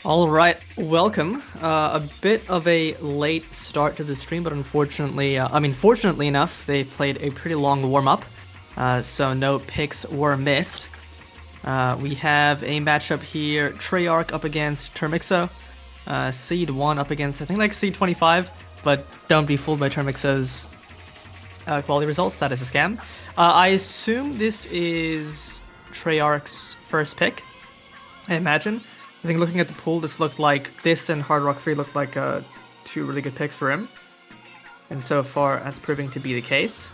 All right, welcome. A bit of a late start to the stream, but unfortunately, fortunately enough, they played a pretty long warm-up, so no picks were missed. We have a matchup here, treyarch up against termixo, Seed 1 up against, I think, like Seed 25, but don't be fooled by termixo's quality results, that is a scam. I assume this is treyarch's first pick, I imagine. I think looking at the pool, this looked like this and Hard Rock 3 looked like two really good picks for him. And so far, that's proving to be the case.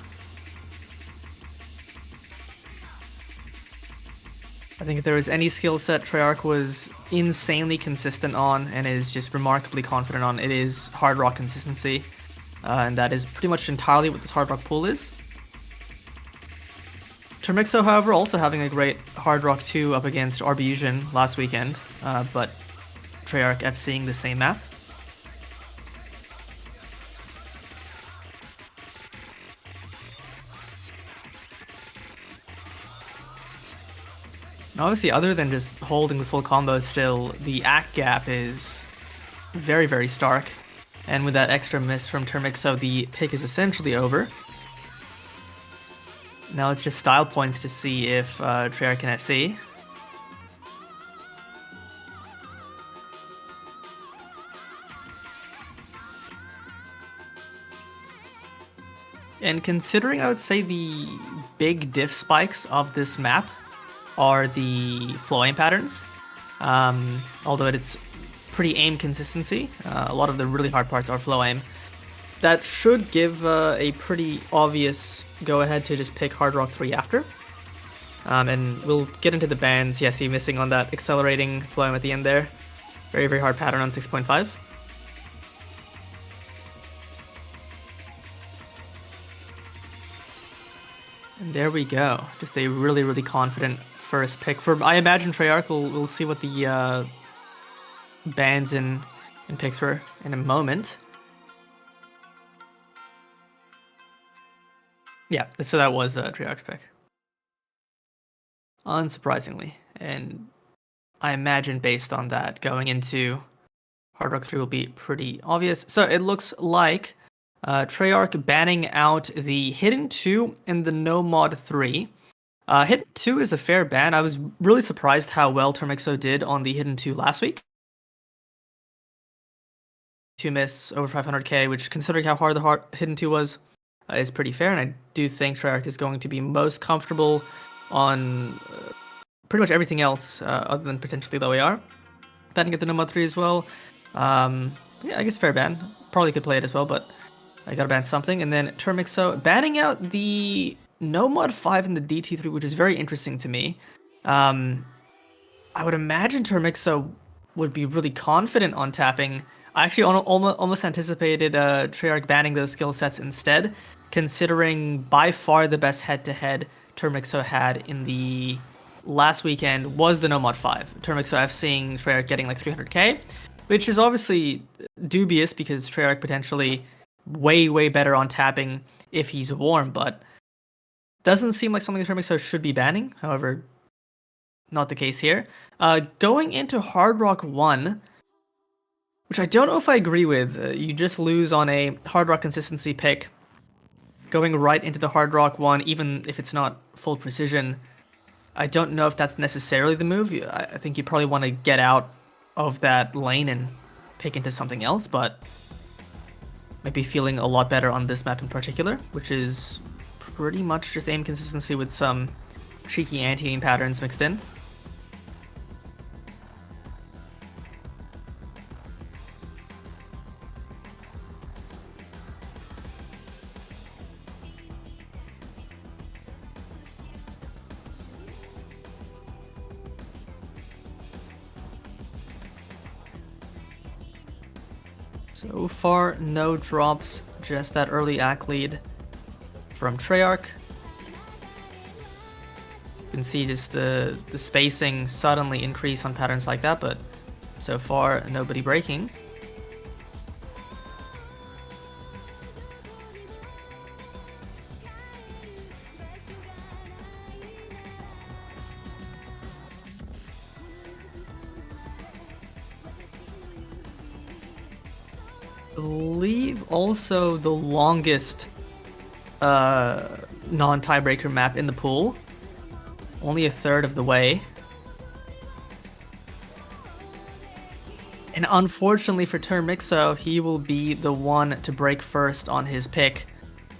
I think if there was any skill set treyarch was insanely consistent on and is just remarkably confident on, it is Hard Rock consistency. And that is pretty much entirely what this Hard Rock pool is. termixo, however, also having a great Hard Rock 2 up against Arbusian last weekend, but treyarch FCing the same map. Obviously, other than just holding the full combo still, the act gap is very, very stark. And with that extra miss from termixo, the pick is essentially over. Now it's just style points to see if treyarch can FC. And considering, I would say, the big diff spikes of this map are the flow aim patterns. Although it's pretty aim consistency, a lot of the really hard parts are flow aim. That should give a pretty obvious go-ahead to just pick Hard Rock 3 after. And we'll get into the bans. Yes, he missing on that accelerating flow aim at the end there. Very, very hard pattern on 6.5. And there we go. Just a really, really confident first pick. I imagine treyarch we'll see what the bans and picks were in a moment. Yeah, so that was treyarch's pick. Unsurprisingly. And I imagine based on that, going into Hard Rock 3 will be pretty obvious. So it looks like treyarch banning out the Hidden 2 and the No Mod 3. Hidden 2 is a fair ban. I was really surprised how well termixo did on the Hidden 2 last week. 2 miss over 500k, which, considering how hard the Hidden 2 was, is pretty fair. And I do think treyarch is going to be most comfortable on pretty much everything else other than potentially low AR. Banning at the No Mod 3 as well. Yeah, I guess fair ban. Probably could play it as well, but I gotta ban something. And then termixo banning out the No Mod 5 and the DT3, which is very interesting to me. I would imagine termixo would be really confident on tapping. I actually almost anticipated treyarch banning those skill sets instead, considering by far the best head-to-head termixo had in the last weekend was the No Mod 5. termixo FCing treyarch getting like 300k, which is obviously dubious because treyarch potentially way, way better on tapping if he's warm, but doesn't seem like something termixo should be banning. However, not the case here. Going into Hard Rock 1, which I don't know if I agree with. You just lose on a Hard Rock consistency pick. Going right into the Hard Rock 1, even if it's not full precision, I don't know if that's necessarily the move. I think you probably want to get out of that lane and pick into something else, but might be feeling a lot better on this map in particular, which is pretty much just aim consistency with some cheeky anti-aim patterns mixed in. So far, no drops, just that early ACK lead from treyarch. You can see just the spacing suddenly increase on patterns like that, but so far, nobody breaking. believe also the longest non-tiebreaker map in the pool. Only a third of the way. And unfortunately for termixo, he will be the one to break first on his pick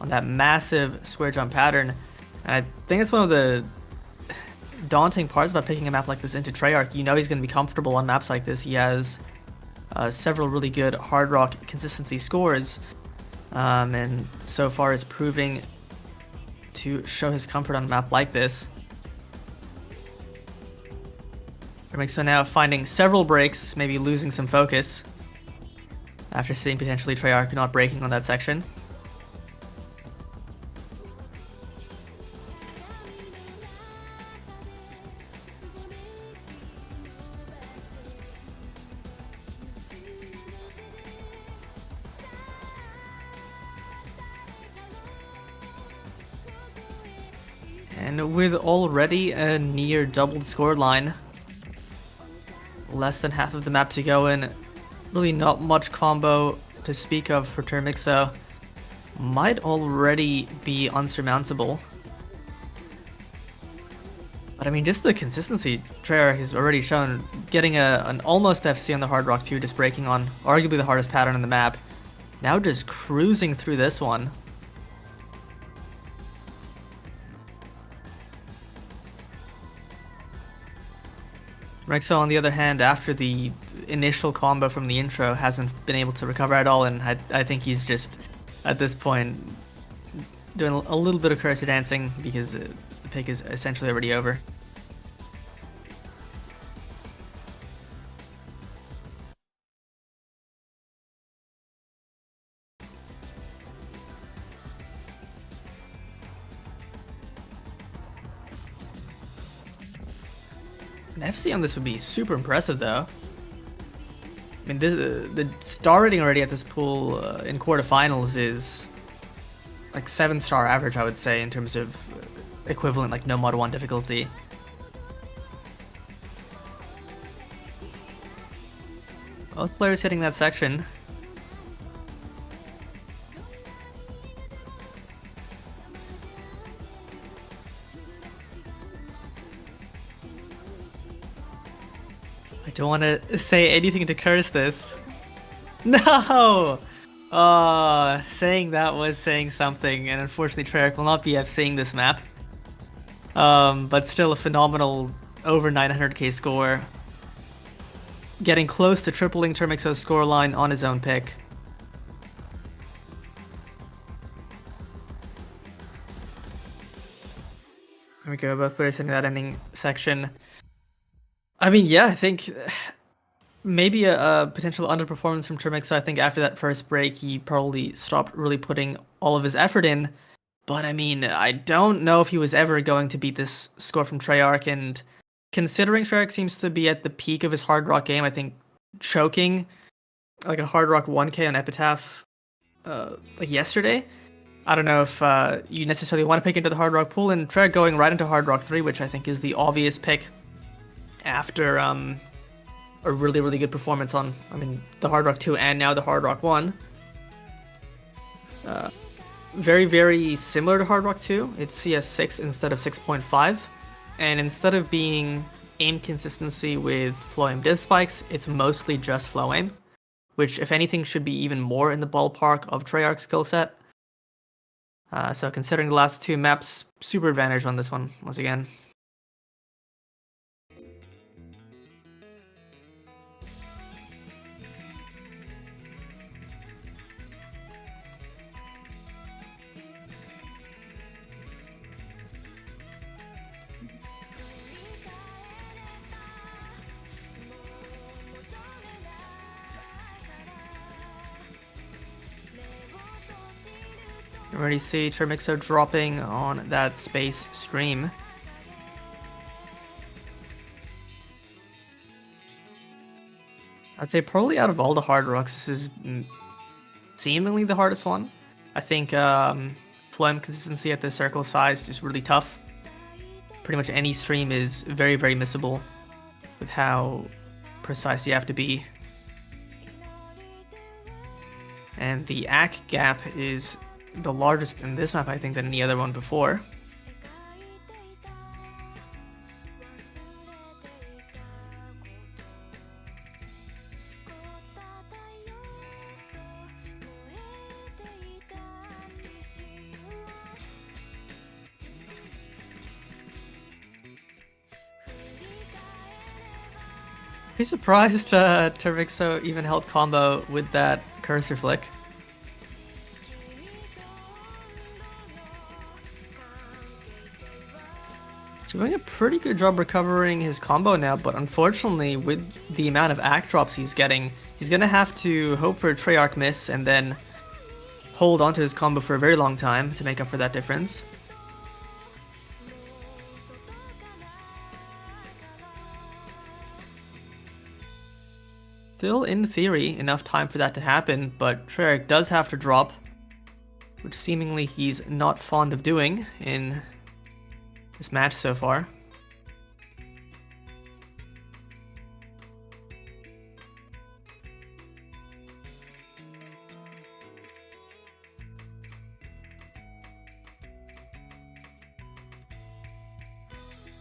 on that massive square jump pattern. And I think it's one of the daunting parts about picking a map like this into Treyarch. You know he's going to be comfortable on maps like this. He has several really good hard rock consistency scores, and so far is proving to show his comfort on a map like this. termixo now finding several breaks, maybe losing some focus after seeing potentially Treyarch not breaking on that section. And with already a near doubled scoreline, less than half of the map to go in, really not much combo to speak of for termixo, might already be unsurmountable. But I mean, just the consistency Treyarch has already shown, getting an almost FC on the Hard Rock 2, just breaking on arguably the hardest pattern on the map. Now just cruising through this one. termixo, on the other hand, after the initial combo from the intro, hasn't been able to recover at all, and I think he's just, at this point, doing a little bit of cursor dancing because the pick is essentially already over. An FC on this would be super impressive, though. I mean, the star rating already at this pool in quarterfinals is like 7-star average, I would say, in terms of equivalent, like, no mod 1 difficulty. Both players hitting that section. I don't want to say anything to curse this. No! Saying that was saying something, and unfortunately Treyarch will not be FCing this map. But still a phenomenal over 900k score. Getting close to tripling termixo's scoreline on his own pick. There we go, both players hitting that ending section. I mean, yeah, I think maybe a potential underperformance from termixo. I think after that first break, he probably stopped really putting all of his effort in. But I mean, I don't know if he was ever going to beat this score from Treyarch. And considering Treyarch seems to be at the peak of his hard rock game, I think choking like a hard rock 1K on Epitaph like yesterday, I don't know if you necessarily want to pick into the hard rock pool, and Treyarch going right into hard rock 3, which I think is the obvious pick after a really, really good performance on, I mean, the Hard Rock 2 and now the Hard Rock 1. Very, very similar to Hard Rock 2. It's CS6 instead of 6.5. And instead of being aim consistency with flow aim div spikes, it's mostly just flow aim, which, if anything, should be even more in the ballpark of Treyarch's skill set. So considering the last two maps, super advantage on this one, once again. You already see termixo dropping on that space stream. I'd say probably out of all the hard rocks, this is seemingly the hardest one. I think phloem consistency at the circle size is really tough. Pretty much any stream is very, very missable with how precise you have to be. And the AC gap is the largest in this map, I think, than any other one before. Be surprised termixo even held combo with that cursor flick. Doing a pretty good job recovering his combo now, but unfortunately with the amount of act drops he's getting, he's gonna have to hope for a treyarch miss and then hold onto his combo for a very long time to make up for that difference. Still, in theory, enough time for that to happen, but treyarch does have to drop, which seemingly he's not fond of doing in this match so far.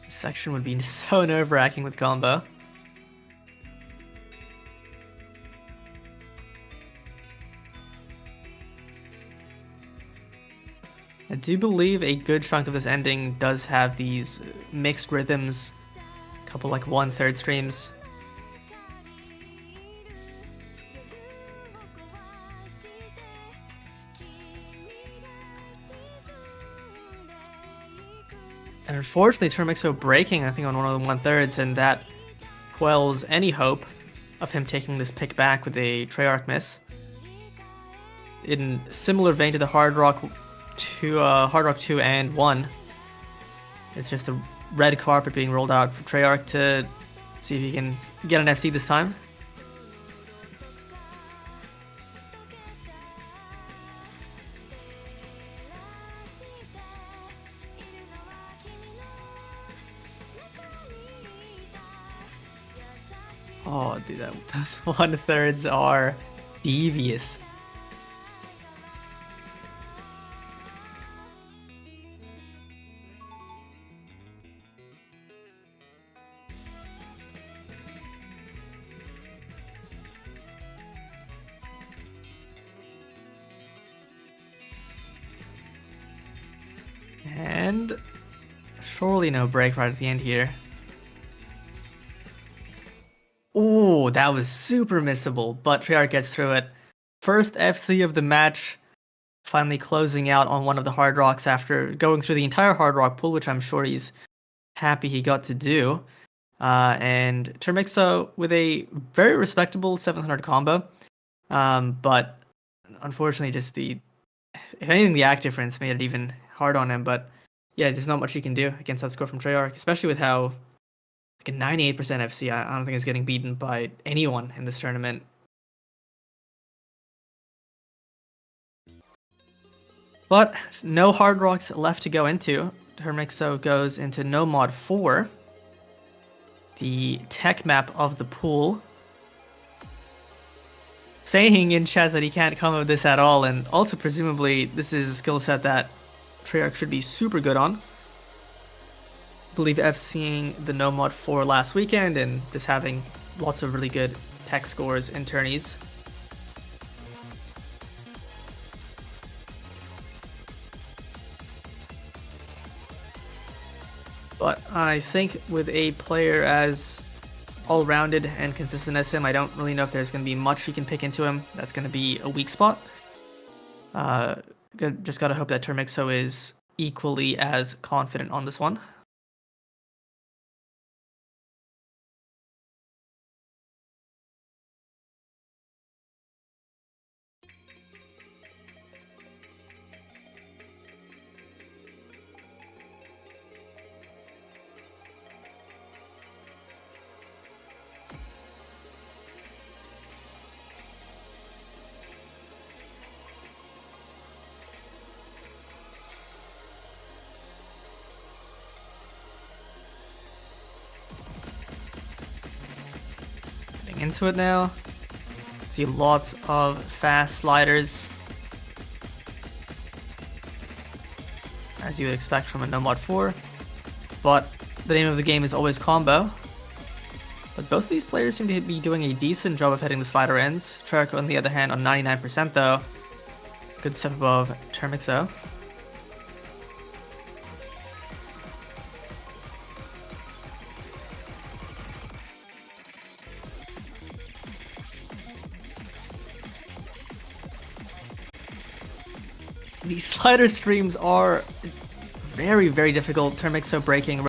This section would be so nerve-wracking with combo. I do believe a good chunk of this ending does have these mixed rhythms, a couple like 1/3 streams. And unfortunately, termixo breaking, I think, on one of the 1/3s, and that quells any hope of him taking this pick back with a treyarch miss. In similar vein to the Hard Rock 2 and 1, it's just the red carpet being rolled out for treyarch to see if he can get an FC this time. Oh, dude, those 1/3s are devious. And surely no break right at the end here. Oh, that was super missable, but treyarch gets through it. First FC of the match, finally closing out on one of the Hard Rocks after going through the entire Hard Rock pool, which I'm sure he's happy he got to do. And termixo with a very respectable 700 combo, but unfortunately just if anything, the act difference made it even hard on him. But yeah, there's not much you can do against that score from treyarch, especially with how like a 98% FC, I don't think is getting beaten by anyone in this tournament. But no Hard Rocks left to go into. termixo goes into No Mod 4, the tech map of the pool, saying in chat that he can't combo this at all, and also presumably this is a skill set that treyarch should be super good on. I believe FCing the No Mod 4 last weekend and just having lots of really good tech scores in tourneys. But I think with a player as all-rounded and consistent as him, I don't really know if there's going to be much you can pick into him that's going to be a weak spot. Just got to hope that termixo is equally as confident on this one. Into it now. See lots of fast sliders, as you would expect from a No Mod 4, but the name of the game is always combo. But both of these players seem to be doing a decent job of hitting the slider ends. treyarch, on the other hand, on 99% though. Good step above termixo. These slider streams are very, very difficult. termixo breaking